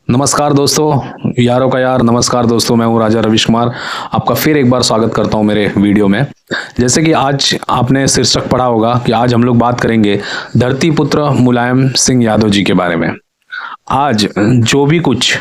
नमस्कार दोस्तों, यारों का यार नमस्कार दोस्तों। मैं हूं राजा रविश कुमार। आपका फिर एक बार स्वागत करता हूं मेरे वीडियो में। जैसे कि आज आपने शीर्षक पढ़ा होगा कि आज हम लोग बात करेंगे धरती पुत्र मुलायम सिंह यादव जी के बारे में। आज जो भी कुछ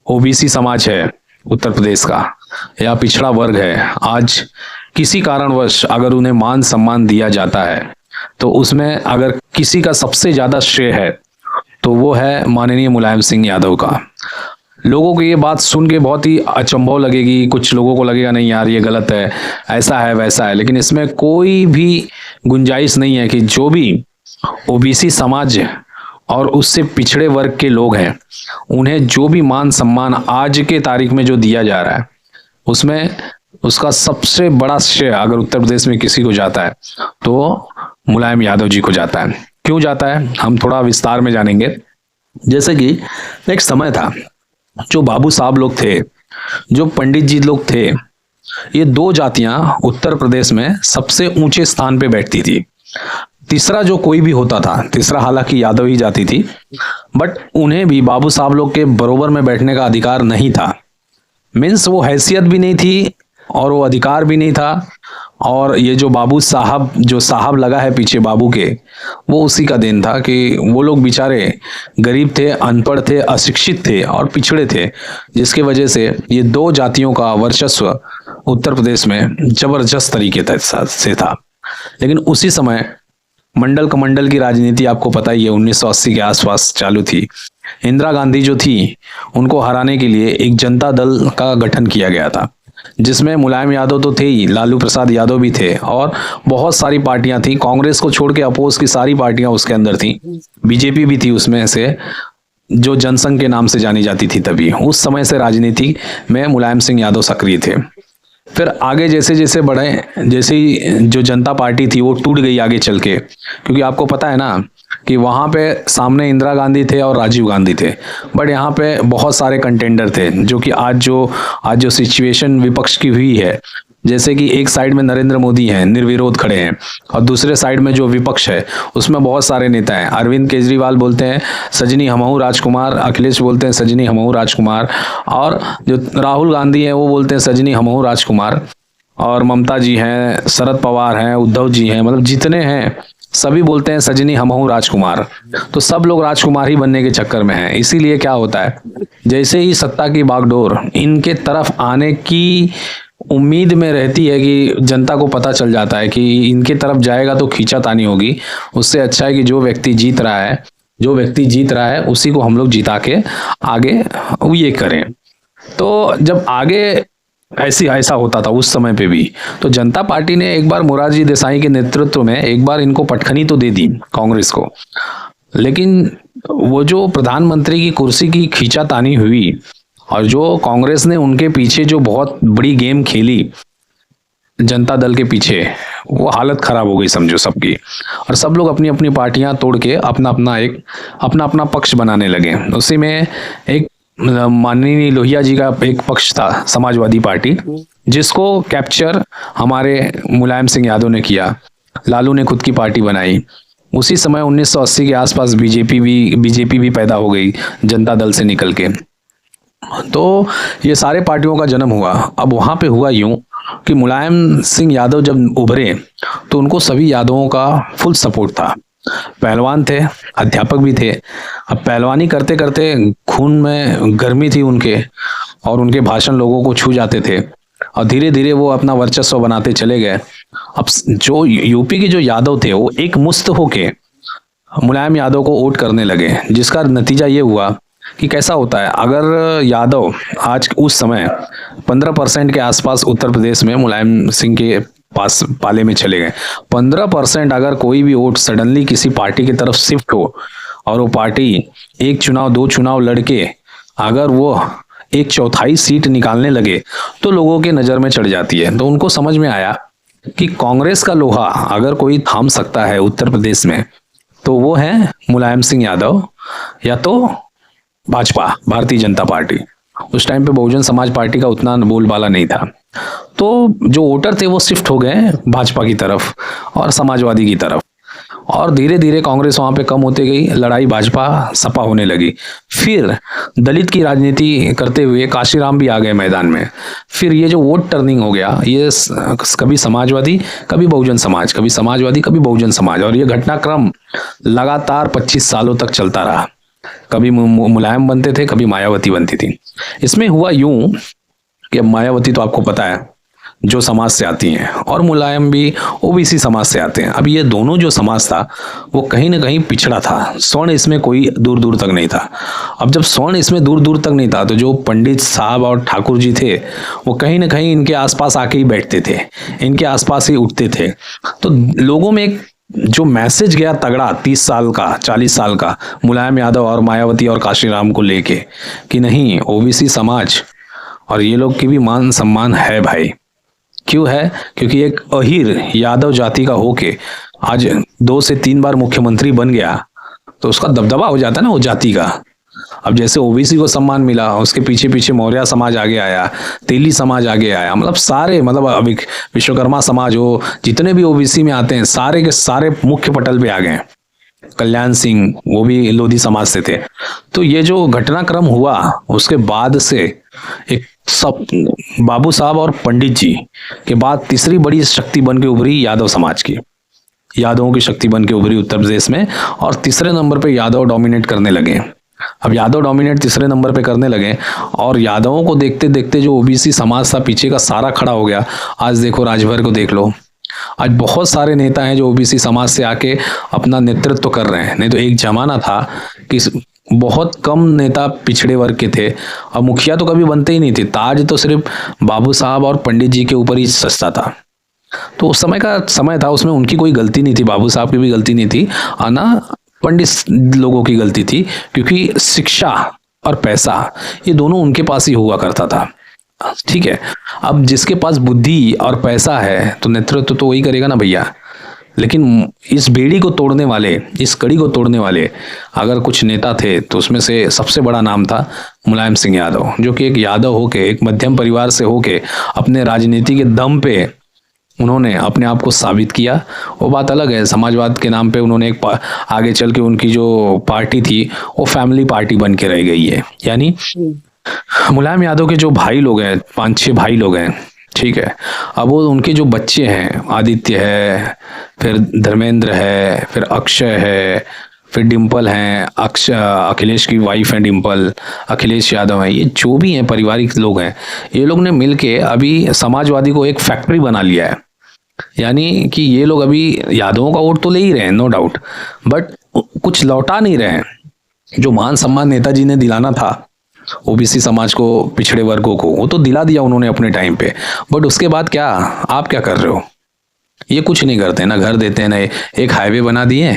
ओबीसी समाज है उत्तर प्रदेश का या पिछड़ा वर्ग है, आज किसी कारणवश अगर उन्हें मान सम्मान दिया जाता है तो उसमें अगर किसी का सबसे ज्यादा श्रेय है तो वो है माननीय मुलायम सिंह यादव का। लोगों को ये बात सुन के बहुत ही अचंभव लगेगी, कुछ लोगों को लगेगा नहीं यार ये गलत है, ऐसा है वैसा है, लेकिन इसमें कोई भी गुंजाइश नहीं है कि जो भी ओबीसी समाज और उससे पिछड़े वर्ग के लोग हैं उन्हें जो भी मान सम्मान आज के तारीख में जो दिया जा रहा है उसमें उसका सबसे बड़ा श्रेय अगर उत्तर प्रदेश में किसी को जाता है तो मुलायम यादव जी को जाता है। क्यों जाता है हम थोड़ा विस्तार में जानेंगे। जैसे कि एक समय था, जो बाबू साहब लोग थे, जो पंडित जी लोग थे, ये दो जातियां उत्तर प्रदेश में सबसे ऊंचे स्थान पे बैठती थी। तीसरा जो कोई भी होता था, तीसरा हालांकि यादव ही जाती थी, बट उन्हें भी बाबू साहब लोग के बरोबर में बैठने का अधिकार नहीं था। मीन्स वो हैसियत भी नहीं थी और वो अधिकार भी नहीं था। और ये जो बाबू साहब, जो साहब लगा है पीछे बाबू के, वो उसी का देन था कि वो लोग बेचारे गरीब थे, अनपढ़ थे, अशिक्षित थे और पिछड़े थे, जिसकी वजह से ये दो जातियों का वर्चस्व उत्तर प्रदेश में जबरदस्त तरीके से था। लेकिन उसी समय मंडल कमंडल की राजनीति आपको पता ही है, 1980 के आसपास चालू थी। इंदिरा गांधी जो थी उनको हराने के लिए एक जनता दल का गठन किया गया था, जिसमें मुलायम यादव तो थे ही, लालू प्रसाद यादव भी थे और बहुत सारी पार्टियां थी। कांग्रेस को छोड़ के अपोज की सारी पार्टियां उसके अंदर थी। बीजेपी भी थी उसमें से, जो जनसंघ के नाम से जानी जाती थी। तभी उस समय से राजनीति में मुलायम सिंह यादव सक्रिय थे। फिर आगे जैसे जैसे बढ़े, जैसे ही जो जनता पार्टी थी वो टूट गई आगे चल के, क्योंकि आपको पता है ना कि वहां पे सामने इंदिरा गांधी थे और राजीव गांधी थे, बट यहाँ पे बहुत सारे कंटेंडर थे। जो कि आज जो सिचुएशन विपक्ष की हुई है, जैसे कि एक साइड में नरेंद्र मोदी हैं, निर्विरोध खड़े हैं, और दूसरे साइड में जो विपक्ष है उसमें बहुत सारे नेता हैं। अरविंद केजरीवाल बोलते हैं सजनी हमहू राजकुमार, अखिलेश बोलते हैं सजनी हमहू राजकुमार, और जो राहुल गांधी है वो बोलते हैं सजनी हमहू राजकुमार, और ममता जी हैं, शरद पवार हैं, उद्धव जी हैं, मतलब जितने हैं सभी बोलते हैं सजनी हमहू राजकुमार। तो सब लोग राजकुमार ही बनने के चक्कर में हैं। इसीलिए क्या होता है, जैसे ही सत्ता की बागडोर इनके तरफ आने की उम्मीद में रहती है कि जनता को पता चल जाता है कि इनके तरफ जाएगा तो खींचातानी होगी, उससे अच्छा है कि जो व्यक्ति जीत रहा है उसी को हम लोग जिता के आगे ये करें। तो जब आगे ऐसा होता था उस समय पे भी, तो जनता पार्टी ने एक बार मोरारजी देसाई के नेतृत्व में एक बार इनको पटखनी तो दे दी कांग्रेस को, लेकिन वो जो प्रधानमंत्री की कुर्सी की खींचातानी हुई और जो कांग्रेस ने उनके पीछे जो बहुत बड़ी गेम खेली जनता दल के पीछे, वो हालत खराब हो गई समझो सबकी। और सब लोग अपनी अपनी पार्टियां तोड़ के अपना अपना पक्ष बनाने लगे। उसी में एक माननीय लोहिया जी का एक पक्ष था, समाजवादी पार्टी, जिसको कैप्चर हमारे मुलायम सिंह यादव ने किया। लालू ने खुद की पार्टी बनाई। उसी समय 1980 के आसपास बीजेपी भी पैदा हो गई जनता दल से निकल के। तो ये सारे पार्टियों का जन्म हुआ। अब वहां पे हुआ यूं कि मुलायम सिंह यादव जब उभरे तो उनको सभी यादवों का फुल सपोर्ट था। पहलवान थे, अध्यापक भी थे। अब पहलवानी करते करते खून में गर्मी थी उनके, और उनके भाषण लोगों को छू जाते थे, और धीरे धीरे वो अपना वर्चस्व बनाते चले गए। अब जो यूपी के जो यादव थे वो एक मुस्त होके मुलायम यादव को वोट करने लगे, जिसका नतीजा ये हुआ कि कैसा होता है, अगर यादव आज उस समय 15% के आसपास उत्तर प्रदेश में मुलायम सिंह के पास पाले में चले गए। 15% अगर कोई भी वोट सडनली किसी पार्टी की तरफ शिफ्ट हो और वो पार्टी एक चुनाव दो चुनाव लड़के अगर वो एक चौथाई सीट निकालने लगे तो लोगों के नजर में चढ़ जाती है। तो उनको समझ में आया कि कांग्रेस का लोहा अगर कोई थाम सकता है उत्तर प्रदेश में तो वो है मुलायम सिंह यादव या तो भाजपा, भारतीय जनता पार्टी। उस टाइम पे बहुजन समाज पार्टी का उतना बोलबाला नहीं था। तो जो वोटर थे वो शिफ्ट हो गए भाजपा की तरफ और समाजवादी की तरफ। और धीरे धीरे कांग्रेस वहां पे कम होते गई, लड़ाई भाजपा सपा होने लगी। फिर दलित की राजनीति करते हुए काशीराम भी आ गए मैदान में। फिर ये जो वोट टर्निंग हो गया, ये कभी समाजवादी कभी बहुजन समाज, कभी समाजवादी कभी बहुजन समाज, और ये घटनाक्रम लगातार 25 सालों तक चलता रहा। कभी मुलायम बनते थे, कभी मायावती बनती थी। इसमें हुआ यूं कि मायावती तो आपको पता है जो समाज से आती हैं, और मुलायम भी ओबीसी समाज से आते हैं। अब ये दोनों जो समाज था वो कहीं ना कहीं पिछड़ा था, स्वर्ण इसमें कोई दूर दूर तक नहीं था। अब जब स्वर्ण इसमें दूर दूर तक नहीं था तो जो पंडित साहब और ठाकुर जी थे वो कहीं ना कहीं इनके आसपास आके ही बैठते थे, इनके आसपास ही उठते थे। तो लोगों में एक जो मैसेज गया तगड़ा 30 साल का 40 साल का मुलायम यादव और मायावती और काशीराम को लेके कि नहीं, ओबीसी समाज और ये लोग की भी मान सम्मान है भाई। क्यों है? क्योंकि एक अहीर यादव जाति का होके आज 2 से 3 बार मुख्यमंत्री बन गया तो उसका दबदबा हो जाता है ना वो जाति का। अब जैसे ओबीसी को सम्मान मिला, उसके पीछे पीछे मौर्य समाज आगे आया, तेली समाज आगे आया, मतलब सारे, मतलब अभी विश्वकर्मा समाज हो, जितने भी ओबीसी में आते हैं सारे के सारे मुख्य पटल पे आ गए। कल्याण सिंह वो भी लोधी समाज से थे। तो ये जो घटनाक्रम हुआ उसके बाद से एक सब बाबू साहब और पंडित जी के बाद तीसरी बड़ी शक्ति बन के उभरी यादव समाज की, यादवों की शक्ति बन के उभरी उत्तर प्रदेश में, और तीसरे नंबर पे यादव डोमिनेट करने लगे। अब यादव डोमिनेट तीसरे नंबर पे करने लगे और यादवों को देखते देखते जो ओबीसी समाज था पीछे का सारा खड़ा हो गया। आज देखो राजभर को देख लो, आज बहुत सारे नेता हैं जो ओबीसी समाज से आके अपना नेतृत्व कर रहे हैं। नहीं तो एक जमाना था कि बहुत कम नेता पिछड़े वर्ग के थे और मुखिया तो कभी बनते ही नहीं थे। ताज तो सिर्फ बाबू साहब और पंडित जी के ऊपर ही सजता था। तो उस समय का समय था, उसमें उनकी कोई गलती नहीं थी, बाबू साहब की भी गलती नहीं थी, ना पंडित लोगों की गलती थी, क्योंकि शिक्षा और पैसा ये दोनों उनके पास ही हुआ करता था। ठीक है, अब जिसके पास बुद्धि और पैसा है तो नेतृत्व तो वही करेगा ना भैया। लेकिन इस बेड़ी को तोड़ने वाले, इस कड़ी को तोड़ने वाले अगर कुछ नेता थे तो उसमें से सबसे बड़ा नाम था मुलायम सिंह यादव, जो कि एक यादव होके, एक मध्यम परिवार से होके अपने राजनीति के दम पे उन्होंने अपने आप को साबित किया। वो बात अलग है, समाजवाद के नाम पे उन्होंने एक आगे चल के उनकी जो पार्टी थी वो फैमिली पार्टी बन के रह गई है। यानी मुलायम यादव के जो भाई लोग हैं, 5-6 भाई लोग हैं, ठीक है, अब वो उनके जो बच्चे हैं, आदित्य है, फिर धर्मेंद्र है, फिर अक्षय है, फिर डिम्पल हैं, अखिलेश की वाइफ है डिम्पल, अखिलेश यादव है, ये जो भी हैं पारिवारिक लोग हैं, ये लोग ने मिलके अभी समाजवादी को एक फैक्ट्री बना लिया है। यानी कि ये लोग अभी यादवों का वोट तो ले ही रहे हैं, नो डाउट, बट कुछ लौटा नहीं रहे हैं। जो मान सम्मान नेताजी ने दिलाना था ओबीसी समाज को, पिछड़े वर्गों को, वो तो दिला दिया उन्होंने अपने टाइम पे, बट उसके बाद क्या आप क्या कर रहे हो? ये कुछ नहीं करते, ना घर देते हैं, ना एक हाईवे बना दिए,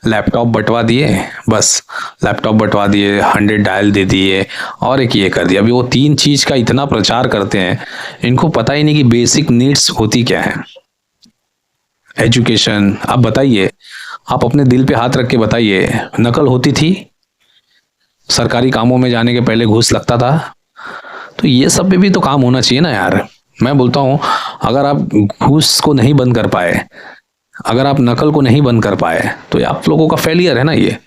लैपटॉप बंटवा दिए, बस लैपटॉप बंटवा दिए, 100 डायल दे दिए, और एक ये कर दिया। अभी वो 3 चीज का इतना प्रचार करते हैं, इनको पता ही नहीं कि बेसिक नीड्स होती क्या है। एजुकेशन, आप बताइए, आप अपने दिल पे हाथ रख के बताइए, नकल होती थी? सरकारी कामों में जाने के पहले घूस लगता था? तो ये सब पे भी तो काम होना चाहिए ना यार। मैं बोलता हूं, अगर आप घूस को नहीं बंद कर पाए, अगर आप नकल को नहीं बंद कर पाए, तो ये आप लोगों का फेलियर है ना। ये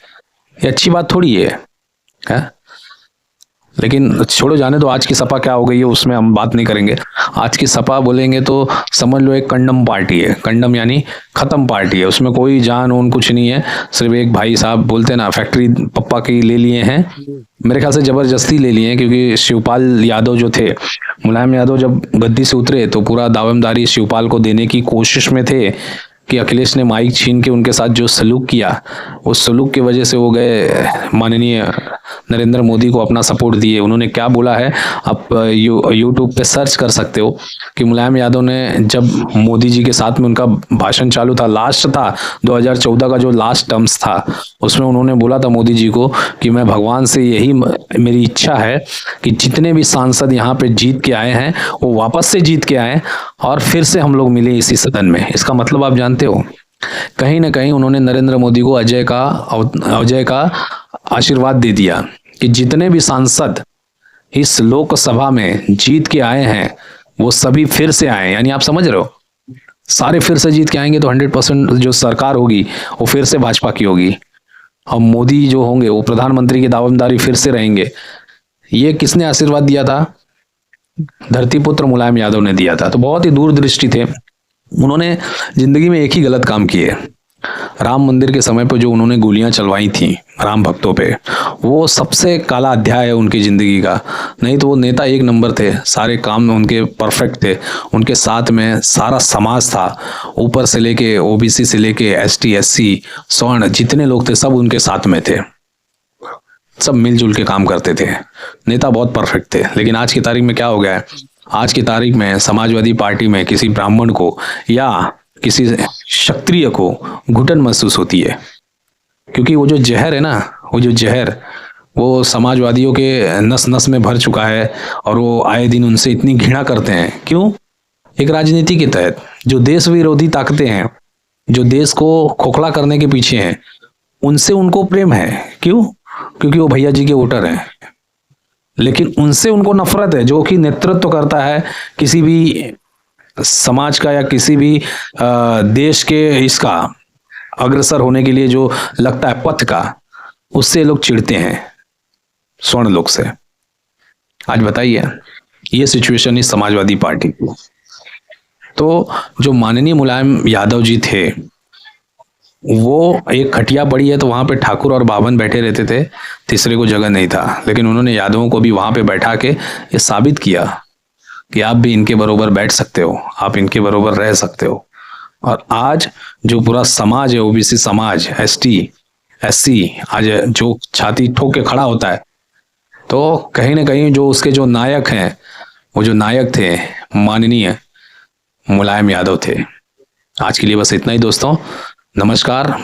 अच्छी बात थोड़ी है? लेकिन छोड़ो, जाने दो। आज की सपा क्या हो गई है उसमें हम बात नहीं करेंगे। आज की सपा बोलेंगे तो समझ लो एक कंडम पार्टी है। कंडम यानी खत्म पार्टी है, उसमें कोई जान ऊन कुछ नहीं है। सिर्फ एक भाई साहब बोलते ना, फैक्ट्री पप्पा की ले लिए हैं, मेरे ख्याल से जबरदस्ती ले लिए हैं, क्योंकि शिवपाल यादव जो थे, मुलायम यादव जब गद्दी से उतरे तो पूरा दावेदारी शिवपाल को देने की कोशिश में थे कि अखिलेश ने माइक छीन के उनके साथ जो सलूक किया, उस सलूक की वजह से वो गए माननीय नरेंद्र मोदी को अपना सपोर्ट दिए। उन्होंने क्या बोला है आप यूट्यूब पे सर्च कर सकते हो कि मुलायम यादव ने जब मोदी जी के साथ में उनका भाषण चालू था, लास्ट था 2014 का जो लास्ट टर्म्स था, उसमें उन्होंने बोला था मोदी जी को कि मैं भगवान से यही मेरी इच्छा है कि जितने भी सांसद यहाँ पे जीत के आए हैं वो वापस से जीत के आए और फिर से हम लोग मिले इसी सदन में। इसका मतलब आप जानते हो, कहीं ना कहीं उन्होंने नरेंद्र मोदी को अजय का आशीर्वाद दे दिया कि जितने भी सांसद इस लोकसभा में जीत के आए हैं वो सभी फिर से आए। यानी आप समझ रहे हो, सारे फिर से जीत के आएंगे तो 100% जो सरकार होगी वो फिर से भाजपा की होगी। और मोदी जो होंगे वो प्रधानमंत्री की दावेदारी फिर से रहेंगे। ये किसने आशीर्वाद दिया था? धरतीपुत्र मुलायम यादव ने दिया था। तो बहुत ही दूरदृष्टि थे उन्होंने। जिंदगी में एक ही गलत काम किए। राम मंदिर के समय पर जो उन्होंने गोलियां चलवाई थी राम भक्तों पे, वो सबसे काला अध्याय है उनकी जिंदगी का। नहीं तो वो नेता एक नंबर थे, सारे काम में उनके परफेक्ट थे। उनके साथ में सारा समाज था, ऊपर से लेके ओबीसी से लेके एसटी एससी स्वर्ण जितने लोग थे सब उनके साथ में थे। सब मिलजुल के काम करते थे। नेता बहुत परफेक्ट थे। लेकिन आज की तारीख में क्या हो गया है? आज की तारीख में समाजवादी पार्टी में किसी ब्राह्मण को या किसी क्षत्रिय को घुटन महसूस होती है, क्योंकि वो जो जहर है ना, वो जो जहर वो समाजवादियों के नस नस में भर चुका है। और वो आए दिन उनसे इतनी घृणा करते हैं। क्यों? एक राजनीति के तहत जो देश विरोधी ताकतें हैं, जो देश को खोखला करने के पीछे हैं, उनसे उनको प्रेम है। क्यों? क्योंकि वो भैया जी के वोटर हैं। लेकिन उनसे उनको नफरत है जो कि नेतृत्व करता है किसी भी समाज का या किसी भी देश के इसका अग्रसर होने के लिए जो लगता है पथ का, उससे लोग चिढ़ते हैं, स्वर्ण लोग से। आज बताइए, ये सिचुएशन इस समाजवादी पार्टी की। तो जो माननीय मुलायम यादव जी थे, वो एक खटिया पड़ी है तो वहां पे ठाकुर और बावन बैठे रहते थे, तीसरे को जगह नहीं था। लेकिन उन्होंने यादवों को भी वहां पे बैठा के ये साबित किया कि आप भी इनके बरोबर बैठ सकते हो, आप इनके बरोबर रह सकते हो। और आज जो पूरा समाज है, ओबीसी समाज, एसटी एससी, आज जो छाती ठोक के खड़ा होता है, तो कहीं ना कहीं जो उसके जो नायक हैं, वो जो नायक थे माननीय मुलायम यादव थे। आज के लिए बस इतना ही दोस्तों। नमस्कार।